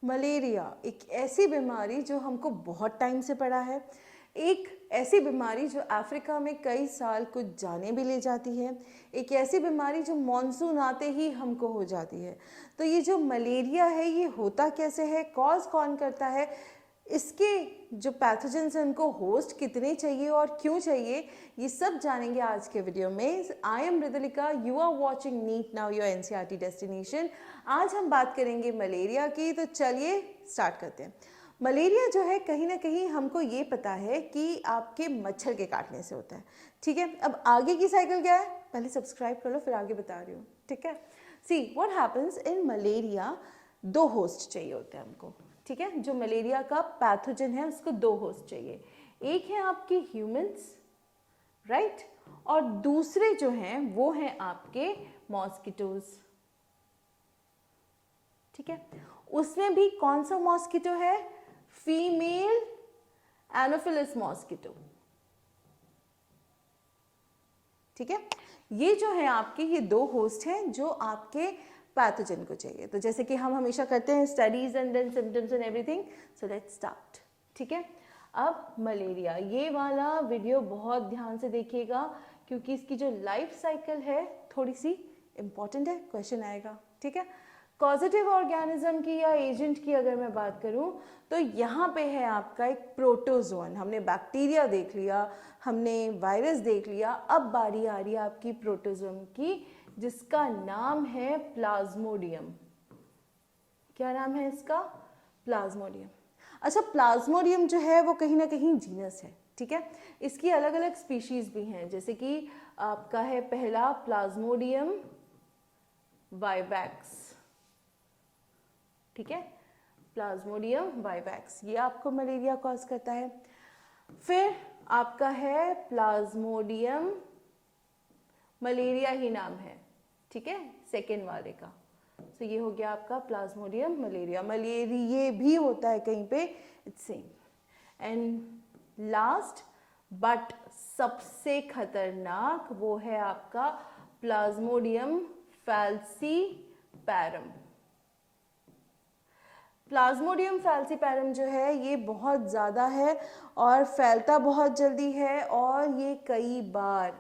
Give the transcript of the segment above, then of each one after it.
Malaria एक ऐसी बीमारी जो हमको बहुत टाइम से पड़ा है, एक ऐसी बीमारी जो अफ्रीका में कई साल कुछ जाने भी ले जाती है, एक ऐसी बीमारी जो मॉनसून आते ही हमको हो जाती है। तो ये जो मलेरिया है ये होता कैसे है, कॉज कौन करता है, इसके जो पैथोजेंस हैं उनको होस्ट कितने चाहिए और क्यों चाहिए, ये सब जानेंगे आज के वीडियो में। I am Mridulika, you are watching NEET now your NCERT destination. आज हम बात करेंगे मलेरिया की, तो चलिए स्टार्ट करते हैं। मलेरिया जो है कहीं ना कहीं हमको ये पता है कि आपके मच्छर के काटने से होता है, ठीक है। अब आगे की साइकिल क्या है, पहले सब्सक्राइब कर लो फिर आगे बता रही हूँ, ठीक है। See what happens in malaria, दो होस्ट चाहिए होते हैं हमको, ठीक है। जो मलेरिया का पैथोजन है उसको दो होस्ट चाहिए, एक है आपके ह्यूमंस, राइट, और दूसरे जो हैं वो हैं आपके मॉस्किटोज, ठीक है। उसमें भी कौन सा मॉस्किटो है, फीमेल एनोफिलिस मॉस्किटो, ठीक है। ये जो है आपके, ये दो होस्ट हैं जो आपके पैथोजन को चाहिए। तो जैसे कि हम हमेशा करते हैं studies and then symptoms and everything, so let's start, ठीक है। अब मलेरिया, ये वाला वीडियो बहुत ध्यान से देखिएगा क्योंकि इसकी जो लाइफ साइकिल है थोड़ी सी इंपॉर्टेंट है, क्वेश्चन आएगा, ठीक है। कॉजेटिव ऑर्गेनिज्म की या एजेंट की अगर मैं बात करूं तो यहाँ पे है आपका एक प्रोटोजोन। हमने बैक्टीरिया देख लिया, हमने वायरस देख लिया, अब बारी आ रही है आपकी प्रोटोजोम की, जिसका नाम है प्लाज्मोडियम। क्या नाम है इसका, प्लाज्मोडियम। अच्छा, प्लाज्मोडियम जो है वो कहीं ना कहीं जीनस है, ठीक है। इसकी अलग अलग स्पीशीज भी हैं, जैसे कि आपका है पहला प्लाज्मोडियम वाइवैक्स, ठीक है, प्लाज्मोडियम वाइवैक्स, ये आपको मलेरिया कॉज करता है। फिर आपका है प्लाज्मोडियम, मलेरिया ही नाम है, ठीक है, सेकेंड वाले का। तो ये हो गया आपका प्लाज्मोडियम मलेरिया, मलेरिया भी होता है कहीं पे, it's same. And last but सबसे खतरनाक वो है आपका प्लाज्मोडियम फैल्सीपैरम। प्लाज्मोडियम फैल्सीपैरम जो है ये बहुत ज़्यादा है और फैलता बहुत जल्दी है और ये कई बार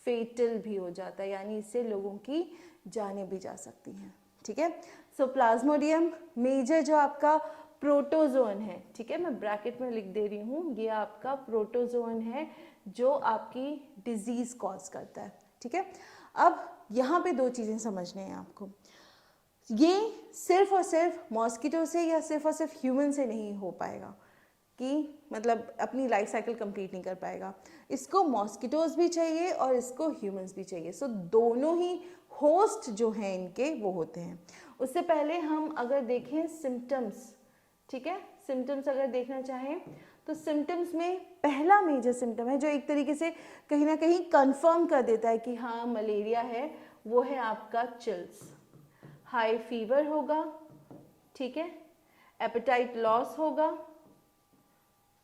फेटल भी हो जाता है, यानी इससे लोगों की जानें भी जा सकती हैं, ठीक है। सो प्लाज्मोडियम मेजर जो आपका प्रोटोजोन है, ठीक है, मैं ब्रैकेट में लिख दे रही हूँ, ये आपका प्रोटोजोन है जो आपकी डिजीज कॉज करता है, ठीक है। अब यहाँ पे दो चीज़ें समझने हैं आपको, ये सिर्फ और सिर्फ मॉस्किटो से या सिर्फ और सिर्फ ह्यूमन से नहीं हो पाएगा कि मतलब अपनी लाइफ साइकिल कंप्लीट नहीं कर पाएगा, इसको मॉस्किटोज भी चाहिए और इसको ह्यूमंस भी चाहिए। सो दोनों ही होस्ट जो हैं इनके वो होते हैं। उससे पहले हम अगर देखें सिम्टम्स, ठीक है, सिम्टम्स अगर देखना चाहें तो सिम्टम्स में पहला मेजर सिम्टम है जो एक तरीके से कहीं ना कहीं कंफर्म कर देता है कि हाँ मलेरिया है, वो है आपका चिल्स। हाई फीवर होगा, ठीक है, एपेटाइट लॉस होगा,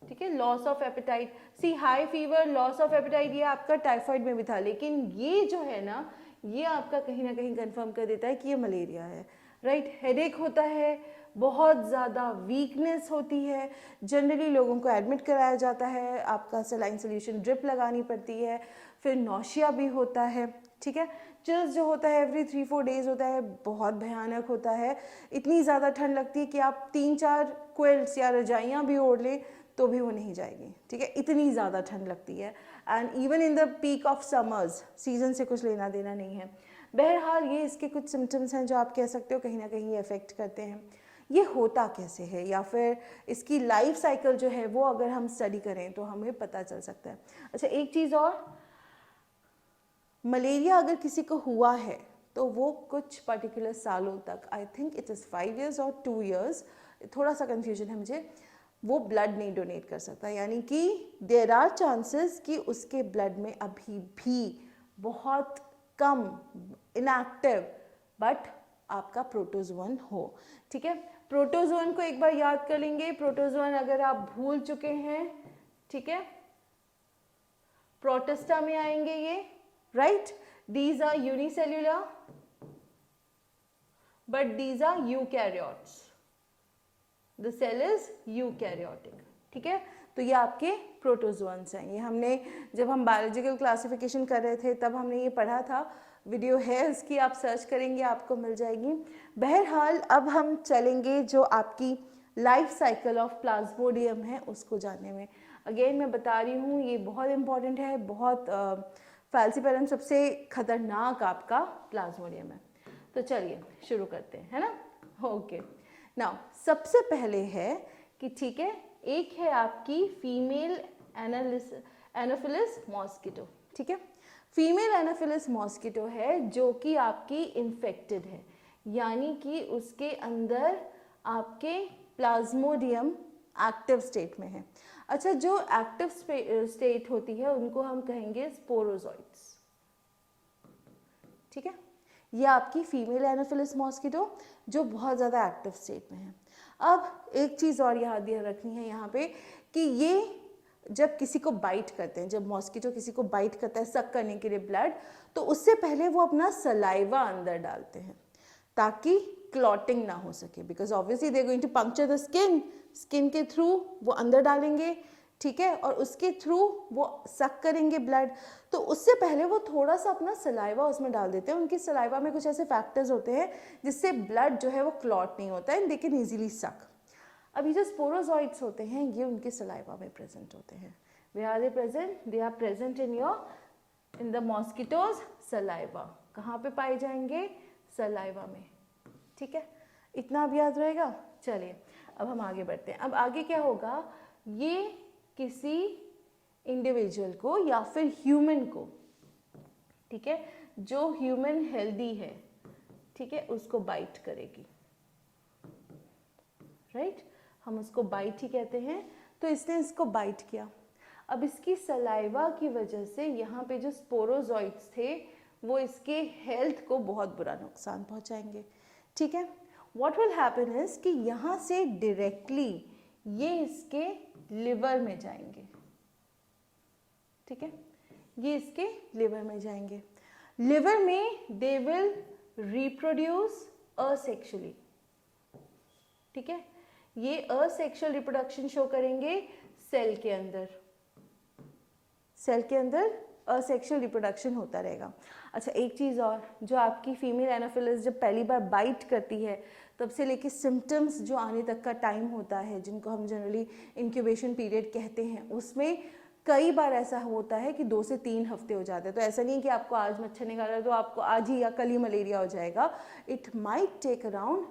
ठीक है, loss of appetite. See high fever, loss of appetite ये आपका टाइफाइड में भी था, लेकिन ये जो है ना ये आपका कहीं ना कहीं कंफर्म कर देता है कि ये मलेरिया है, राइट। हेडेक होता है, बहुत ज़्यादा वीकनेस होती है, जनरली लोगों को एडमिट कराया जाता है, आपका सलाइन सोल्यूशन ड्रिप लगानी पड़ती है, फिर नौशिया भी होता है, ठीक है। चिल्स जो होता है एवरी 3-4 डेज होता है, बहुत भयानक होता है, इतनी ज़्यादा ठंड लगती है कि आप 3-4 क्विल्ट्स या रजाइयाँ भी ओढ़ लें तो भी वो नहीं जाएगी, ठीक है, इतनी ज़्यादा ठंड लगती है। And even in the peak of summers, season से कुछ लेना देना नहीं है। बहरहाल ये इसके कुछ सिम्टम्स हैं जो आप कह सकते हो कहीं ना कहीं अफेक्ट करते हैं। ये होता कैसे है या फिर इसकी लाइफ साइकिल जो है वो अगर हम स्टडी करें तो हमें पता चल सकता है। अच्छा, एक चीज़ और, मलेरिया अगर किसी को हुआ है तो वो कुछ पर्टिकुलर सालों तक, I think it is 5 years और 2 years, थोड़ा सा कन्फ्यूजन है मुझे, वो ब्लड नहीं डोनेट कर सकता, यानी कि देयर आर चांसेस कि उसके ब्लड में अभी भी बहुत कम इनएक्टिव बट आपका प्रोटोजोन हो, ठीक है। प्रोटोजोन को एक बार याद कर लेंगे, प्रोटोजोन अगर आप भूल चुके हैं, ठीक है, प्रोटिस्टा में आएंगे ये, right. These are unicellular but these are eukaryotes, the cell is eukaryotic, ठीक है। तो ये आपके प्रोटोजोन्स हैं। ये हमने जब हम बायोलॉजिकल क्लासिफिकेशन कर रहे थे तब हमने ये पढ़ा था, वीडियो है उसकी, आप सर्च करेंगे आपको मिल जाएगी। बहरहाल अब हम चलेंगे जो आपकी लाइफ साइकिल ऑफ प्लाज्मोडियम है उसको जानने में। अगेन मैं बता रही हूँ ये बहुत इंपॉर्टेंट है, बहुत फैल्सीपेरम सबसे खतरनाक आपका प्लाज्मोडियम है। तो चलिए शुरू करते हैं, है ना। ओके, नाउ सबसे पहले है कि ठीक है, एक है आपकी फीमेल एनोफिलिस मॉस्किटो, ठीक है। फीमेल एनोफिलिस मॉस्किटो है जो कि आपकी इन्फेक्टेड है, यानी कि उसके अंदर आपके प्लाज्मोडियम एक्टिव स्टेट में है। अच्छा, जो एक्टिव स्टेट होती है उनको हम कहेंगे स्पोरोजोइट्स, ठीक है। ये आपकी फीमेल एनोफिलिस मॉस्किटो जो बहुत ज़्यादा एक्टिव स्टेट में है। अब एक चीज़ और याद रखनी है यहाँ पे कि ये जब किसी को बाइट करते हैं, जब मॉस्किटो किसी को बाइट करता है सक करने के लिए ब्लड, तो उससे पहले वो अपना सलाइवा अंदर डालते हैं ताकि क्लॉटिंग ना हो सके, because obviously they are going to puncture the skin के थ्रू वो अंदर डालेंगे, ठीक है, और उसके थ्रू वो सक करेंगे ब्लड। तो उससे पहले वो थोड़ा सा अपना सलाइवा उसमें डाल देते हैं। उनकी सलाइवा में कुछ ऐसे फैक्टर्स होते हैं जिससे ब्लड जो है वो क्लॉट नहीं होता है, दे कैन इजीली सक। अब ये जो स्पोरोजोइट्स होते हैं ये उनके सलाइवा में प्रेजेंट होते हैं। Where are they present? They are present in the mosquitoes saliva. कहाँ पे पाए जाएंगे? सलाइवा में, ठीक है। इतना अब याद रहेगा। चलिए अब हम आगे बढ़ते हैं। अब आगे क्या होगा, ये किसी इंडिविजुअल को या फिर ह्यूमन को, ठीक है, जो ह्यूमन हेल्दी है, ठीक है, उसको बाइट करेगी, राइट, हम उसको बाइट ही कहते हैं। तो इसने इसको बाइट किया। अब इसकी सलाइवा की वजह से यहाँ पे जो स्पोरोजोइट्स थे वो इसके हेल्थ को बहुत बुरा नुकसान पहुंचाएंगे, ठीक है। व्हाट विल हैपन इज कि यहाँ से डायरेक्टली ये इसके लिवर में जाएंगे, ठीक है, ये इसके लिवर में जाएंगे। लिवर में दे विल रिप्रोड्यूस असेक्सुअली, ठीक है, ये असेक्सुअल रिप्रोडक्शन शो करेंगे सेल के अंदर। सेल के अंदर असेक्सुअल रिप्रोडक्शन होता रहेगा। अच्छा, एक चीज़ और, जो आपकी फीमेल एनोफिलिस जब पहली बार बाइट करती है तब से लेके सिम्टम्स जो आने तक का टाइम होता है, जिनको हम जनरली इंक्यूबेशन पीरियड कहते हैं, उसमें कई बार ऐसा होता है कि 2 से 3 हफ्ते हो जाते हैं। तो ऐसा नहीं है कि आपको आज मच्छर निकाला है तो आपको आज ही या कल ही मलेरिया हो जाएगा। इट माइट टेक अराउंड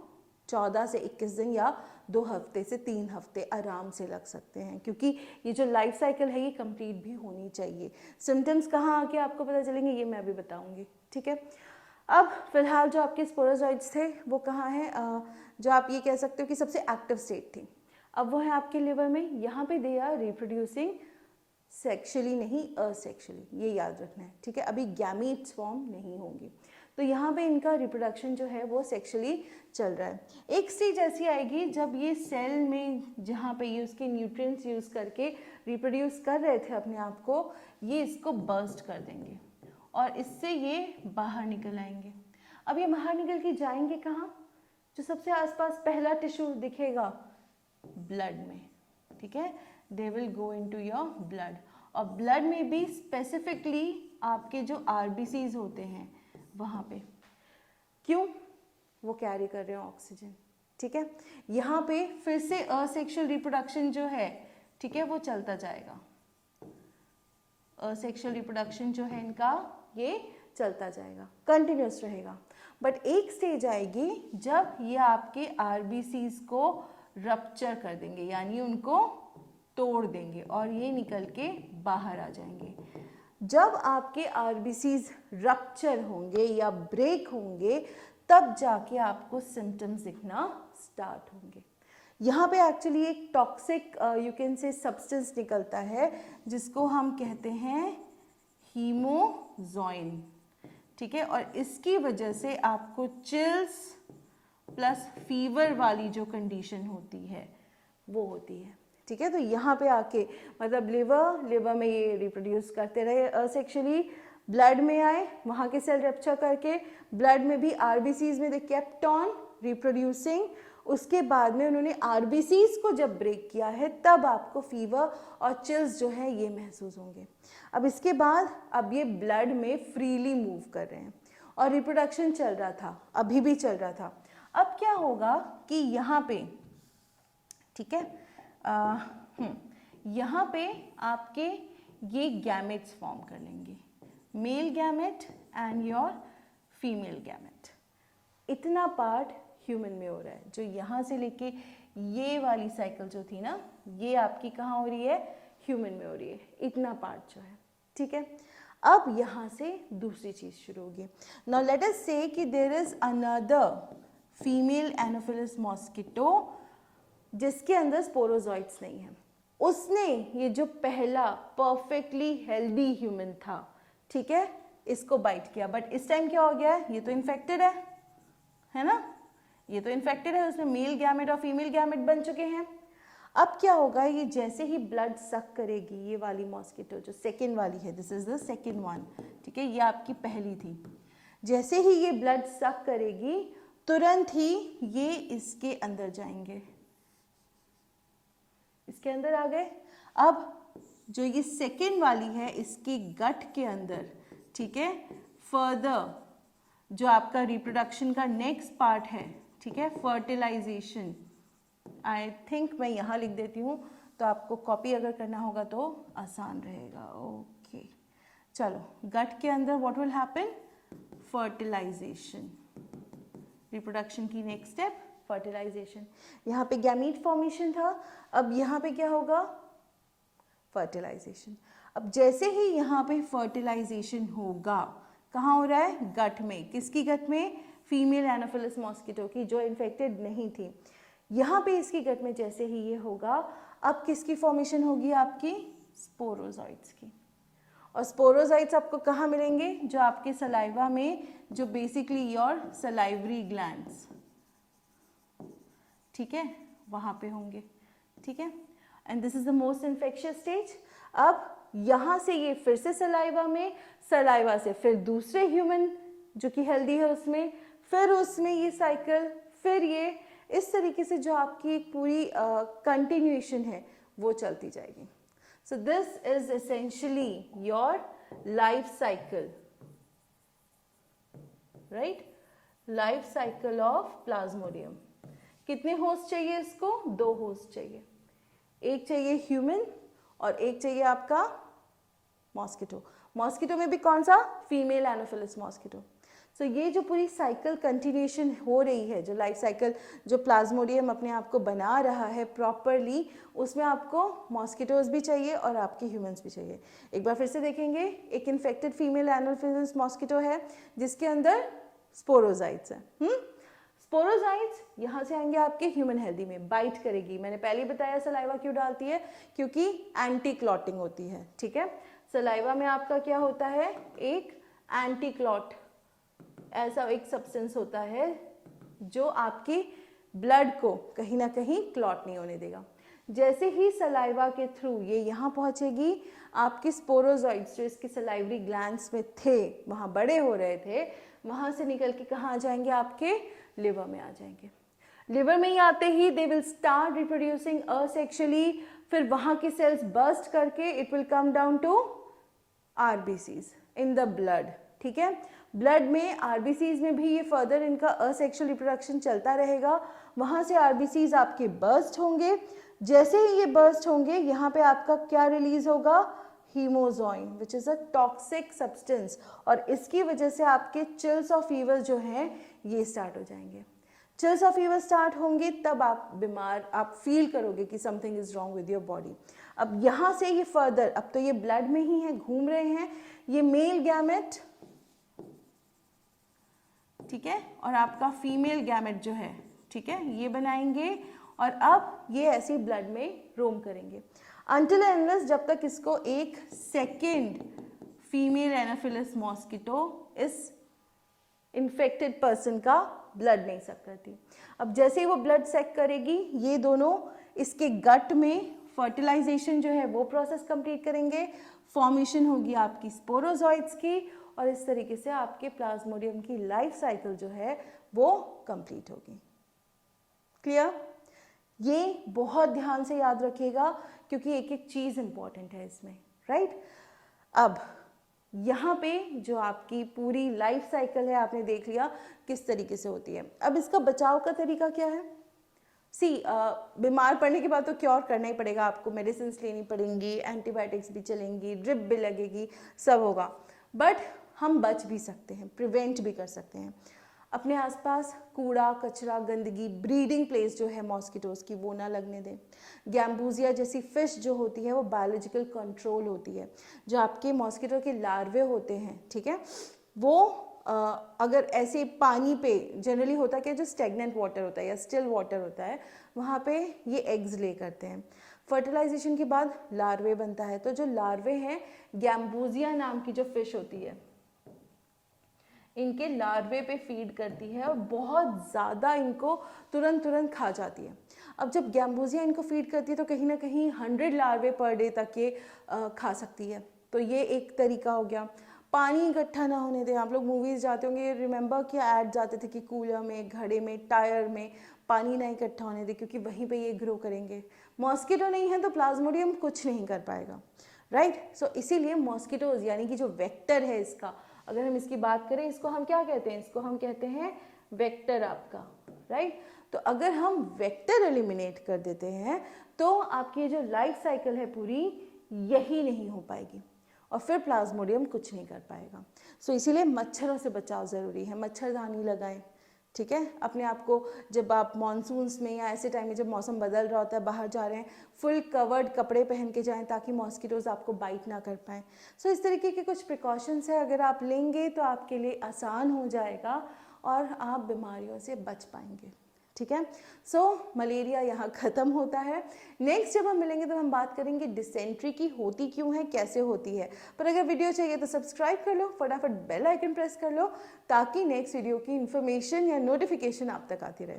14 से 21 दिन या 2 हफ्ते से 3 हफ्ते आराम से लग सकते हैं, क्योंकि ये जो लाइफ साइकिल है ये कंप्लीट भी होनी चाहिए। सिम्टम्स कहाँ आके आपको पता चलेंगे ये मैं भी बताऊंगी, ठीक है। अब फिलहाल जो आपके स्पोरोजोइट्स थे वो कहाँ हैं, जो आप ये कह सकते हो कि सबसे एक्टिव स्टेट थी, अब वो है आपके लिवर में। यहाँ पे दे आर रिप्रोड्यूसिंग सेक्सुअली, नहीं असेक्सुअली, ये याद रखना है, ठीक है। अभी गैमीट्स फॉर्म नहीं होंगी, तो यहाँ पे इनका रिप्रोडक्शन जो है वो सेक्सुअली चल रहा है। एक स्टेज ऐसी आएगी जब ये सेल में जहाँ पे ये उसके न्यूट्रिएंट्स यूज़ करके रिप्रोड्यूस कर रहे थे अपने आप को, ये इसको बर्स्ट कर देंगे और इससे ये बाहर निकल आएंगे। अब ये बाहर निकल के जाएंगे कहाँ? जो सबसे आसपास पहला टिश्यू दिखेगा, ब्लड में, ठीक है, they will go into your blood. और ब्लड में भी स्पेसिफिकली आपके जो आरबीसीज होते हैं वहाँ पे, क्यों? वो कैरी कर रहे हैं ऑक्सीजन, ठीक है। यहाँ पे फिर से असेक्सुअल रिप्रोडक्शन जो है, ठीक है, वो चलता जाएगा। असेक्सुअल रिप्रोडक्शन जो है इनका ये चलता जाएगा, कंटिन्यूस रहेगा। बट एक स्टेज आएगी जब ये आपके आरबीसीज को रप्चर कर देंगे, यानी उनको तोड़ देंगे और ये निकल के बाहर आ जाएंगे। जब आपके आरबीसीज रप्चर होंगे या ब्रेक होंगे तब जाके आपको सिम्टम्स दिखना स्टार्ट होंगे। यहाँ पे एक्चुअली एक toxic you can say substance निकलता है जिसको हम कहते हैं हीमोजॉइन, ठीक है, और इसकी वजह से आपको चिल्स प्लस फीवर वाली जो कंडीशन होती है वो होती है, ठीक है। तो यहाँ पे आके मतलब लिवर में ये रिप्रोड्यूस करते रहे असेक्सुअली, ब्लड में आए, वहाँ के सेल रप्चर करके ब्लड में भी आरबीसीज में दे केप्ट ऑन रिप्रोड्यूसिंग, उसके बाद में उन्होंने आरबीसीज को जब ब्रेक किया है तब आपको फीवर और चिल्स जो है ये महसूस होंगे। अब इसके बाद अब ये ब्लड में फ्रीली मूव कर रहे हैं और रिप्रोडक्शन चल रहा था, अभी भी चल रहा था। अब क्या होगा कि यहाँ पे, ठीक है, यहाँ पे आपके ये गैमेट्स फॉर्म कर लेंगे, male gamete and your female gamete. इतना पार्ट ह्यूमन में हो रहा है, जो यहाँ से लेके ये वाली साइकिल जो थी ना, ये आपकी कहाँ हो रही है, ह्यूमन में हो रही है, इतना पार्ट जो है, ठीक है। अब यहाँ से दूसरी चीज शुरू होगी। Now let us say that there is another female anopheles mosquito जिसके अंदर स्पोरोजॉइट्स नहीं है। उसने ये जो पहला परफेक्टली हेल्दी ह्यूमन था, ठीक है, इसको बाइट किया, बट इस टाइम क्या हो गया है, ये तो इन्फेक्टेड है ना, ये तो इन्फेक्टेड है, उसमें मेल गैमेट और फीमेल गैमेट बन चुके हैं। अब क्या होगा, ये जैसे ही ब्लड सक करेगी, ये वाली मॉस्किटो जो सेकेंड वाली है, this is the second one, ठीक है, ये आपकी पहली थी, जैसे ही ये ब्लड सक करेगी तुरंत ही ये इसके अंदर जाएंगे, इसके अंदर आ गए। अब जो ये सेकेंड वाली है इसके गट के अंदर, ठीक है, फर्दर जो आपका रिप्रोडक्शन का नेक्स्ट पार्ट है, ठीक है, फर्टिलाइजेशन, आई थिंक मैं यहाँ लिख देती हूँ तो आपको कॉपी अगर करना होगा तो आसान रहेगा। ओके, चलो, गट के अंदर what will happen, fertilisation, reproduction की नेक्स्ट स्टेप फर्टिलाइजेशन। यहाँ पे गैमीट फॉर्मेशन था, अब यहाँ पे क्या होगा, फर्टिलाइजेशन। अब जैसे ही यहाँ पे फर्टिलाइजेशन होगा, कहाँ हो रहा है, गट में, किसकी गट में, फीमेल एनोफिलस मॉस्किटो की, जो इन्फेक्टेड नहीं थी। यहाँ पे इसकी गट में जैसे ही ये होगा, अब किसकी फॉर्मेशन होगी, आपकी स्पोरोजॉइट्स की। और स्पोरोजॉइट्स आपको कहाँ मिलेंगे, जो आपके सलाइवा में, जो बेसिकली योर सलाइवरी ग्लैंड्स, ठीक है, वहां पे होंगे, ठीक है, and this is the most infectious stage. अब यहाँ से ये फिर से सलाइवा में, सलाइवा से फिर दूसरे ह्यूमन जो कि हेल्दी है उसमें, फिर उसमें ये साइकिल, फिर ये, इस तरीके से जो आपकी एक पूरी कंटिन्यूएशन है वो चलती जाएगी। So this is essentially your life cycle, right, life cycle of Plasmodium. कितने होस्ट चाहिए इसको, 2 होस्ट चाहिए, एक चाहिए ह्यूमन और एक चाहिए आपका मॉस्किटो। मॉस्किटो में भी कौन सा, फीमेल एनोफिलस मॉस्किटो। सो ये जो पूरी साइकिल कंटिन्यूएशन हो रही है, जो लाइफ साइकिल जो प्लाज्मोडियम अपने आप को बना रहा है प्रॉपरली, उसमें आपको मॉस्किटोज भी चाहिए और आपके ह्यूमंस भी चाहिए। एक बार फिर से देखेंगे, एक इन्फेक्टेड फीमेल एनोफिलस मॉस्किटो है जिसके अंदर स्पोरोजाइट्स हैं। स्पोरोजाइट्स यहाँ से आएंगे आपके ह्यूमन हेल्दी में, बाइट करेगी। मैंने पहले ही बताया सलाइवा क्यों डालती है, क्योंकि एंटी क्लॉटिंग होती है, ठीक है। सलाइवा में आपका क्या होता है, एक एंटी क्लॉट, ऐसा एक सब्सटेंस होता है जो आपकी ब्लड को कहीं ना कहीं क्लॉट नहीं होने देगा। जैसे ही सलाइवा के थ्रू ये यहाँ पहुंचेगी, आपके स्पोरोजॉइट्स जो इसके सलाइवरी ग्लैंड्स में थे, वहाँ बड़े हो रहे थे, वहाँ से निकल के कहाँ आ जाएंगे, आपके लिवर में आ जाएंगे। लिवर में ही आते ही they will start reproducing asexually, फिर वहाँ की सेल्स बर्स्ट करके it will come down to RBCs in the blood, ठीक है। ब्लड में, आरबीसीज में भी ये फर्दर इनका असेक्सुअल रिप्रोडक्शन चलता रहेगा। वहाँ से आरबीसीज आपके बर्स्ट होंगे, जैसे ही ये बर्स्ट होंगे, यहाँ पे आपका क्या रिलीज होगा, hemozoin, which is a toxic substance, और इसकी वजह से आपके चिल्स और फीवर जो हैं ये स्टार्ट हो जाएंगे। चिल्स और फीवर स्टार्ट होंगे तब आप बीमार, आप फील करोगे कि something is wrong with your body. अब यहाँ से ये फर्दर, अब तो ये ब्लड में ही है, घूम रहे हैं, ये मेल गैमेट, ठीक है, और आपका फीमेल गैमेट जो है, ठीक है, ये बनाएंगे और अब ये ऐसे ब्लड में रोम करेंगे अनटिल एंड अनलेस, जब तक इसको एक सेकेंड फीमेल एनाफिलस मॉस्किटो इस इन्फेक्टेड पर्सन का ब्लड नहीं सक करती। अब जैसे ही वो ब्लड सेक करेगी, ये दोनों इसके गट में फर्टिलाइजेशन जो है वो प्रोसेस कंप्लीट करेंगे, फॉर्मेशन होगी आपकी स्पोरोजॉइट्स की, और इस तरीके से आपके प्लाज्मोडियम की लाइफ साइकिल जो है वो कंप्लीट होगी। क्लियर? ये बहुत ध्यान से याद रखिएगा क्योंकि एक एक चीज़ इंपॉर्टेंट है इसमें, राइट? अब यहाँ पे जो आपकी पूरी लाइफ साइकिल है आपने देख लिया किस तरीके से होती है। अब इसका बचाव का तरीका क्या है? बीमार पड़ने के बाद तो क्योर करना ही पड़ेगा आपको, मेडिसिन लेनी पड़ेंगी, एंटीबायोटिक्स भी चलेंगी, ड्रिप भी लगेगी, सब होगा, बट हम बच भी सकते हैं, प्रिवेंट भी कर सकते हैं। अपने आसपास कूड़ा कचरा गंदगी, ब्रीडिंग प्लेस जो है मॉस्किटोज़ की वो ना लगने दें। गैम्बूजिया जैसी फिश जो होती है वो बायोलॉजिकल कंट्रोल होती है। जो आपके मॉस्किटो के लार्वे होते हैं, ठीक है, वो अगर ऐसे पानी पे जनरली होता क्या, जो स्टेगनेंट वाटर होता है या स्टिल वाटर होता है, वहाँ पे ये एग्स ले करते हैं। फर्टिलाइजेशन के बाद लार्वे बनता है, तो जो लार्वे हैं गैम्बूजिया नाम की जो फिश होती है इनके लार्वे पे फीड करती है और बहुत ज़्यादा इनको तुरंत खा जाती है। अब जब गैम्बूजिया इनको फीड करती है तो कहीं ना कहीं 100 लार्वे पर डे तक ये खा सकती है। तो ये एक तरीका हो गया। पानी इकट्ठा ना होने दें। आप लोग मूवीज़ जाते होंगे, रिमेंबर कि ऐड जाते थे कि कूलर में, घड़े में, टायर में पानी ना इकट्ठा होने दें क्योंकि वहीं पे ये ग्रो करेंगे। मॉस्किटो नहीं है तो प्लाज्मोडियम कुछ नहीं कर पाएगा, राइट? सो इसीलिए मॉस्किटोज यानी कि जो वेक्टर है इसका, अगर हम इसकी बात करें, इसको हम क्या कहते हैं? इसको हम कहते हैं वेक्टर आपका, राइट? तो अगर हम वेक्टर एलिमिनेट कर देते हैं तो आपकी जो लाइफ साइकिल है पूरी यही नहीं हो पाएगी और फिर प्लाज्मोडियम कुछ नहीं कर पाएगा। सो इसीलिए मच्छरों से बचाव ज़रूरी है। मच्छरदानी लगाएं, ठीक है? अपने आप को जब आप मॉनसून्स में या ऐसे टाइम में जब मौसम बदल रहा होता है, बाहर जा रहे हैं, फुल कवर्ड कपड़े पहन के जाएं ताकि मॉस्किटोज़ आपको बाइट ना कर पाएँ। सो इस तरीके के कुछ प्रिकॉशंस है, अगर आप लेंगे तो आपके लिए आसान हो जाएगा और आप बीमारियों से बच पाएंगे, ठीक है? सो मलेरिया यहाँ ख़त्म होता है। नेक्स्ट जब हम मिलेंगे तो हम बात करेंगे डिसेंट्री की होती क्यों है, कैसे होती है। पर अगर वीडियो चाहिए तो सब्सक्राइब कर लो, फटाफट बेल आइकन प्रेस कर लो ताकि नेक्स्ट वीडियो की इन्फॉर्मेशन या नोटिफिकेशन आप तक आती रहे।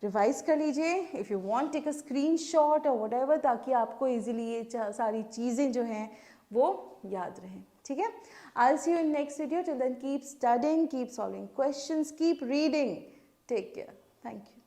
रिवाइज कर लीजिए, if you want take a screenshot और व्हाटएवर, ताकि आपको इजीली ये सारी चीज़ें जो हैं वो याद रहें, ठीक है? I will see you in next video. Till then keep studying, keep solving questions, keep reading, take care, thank you.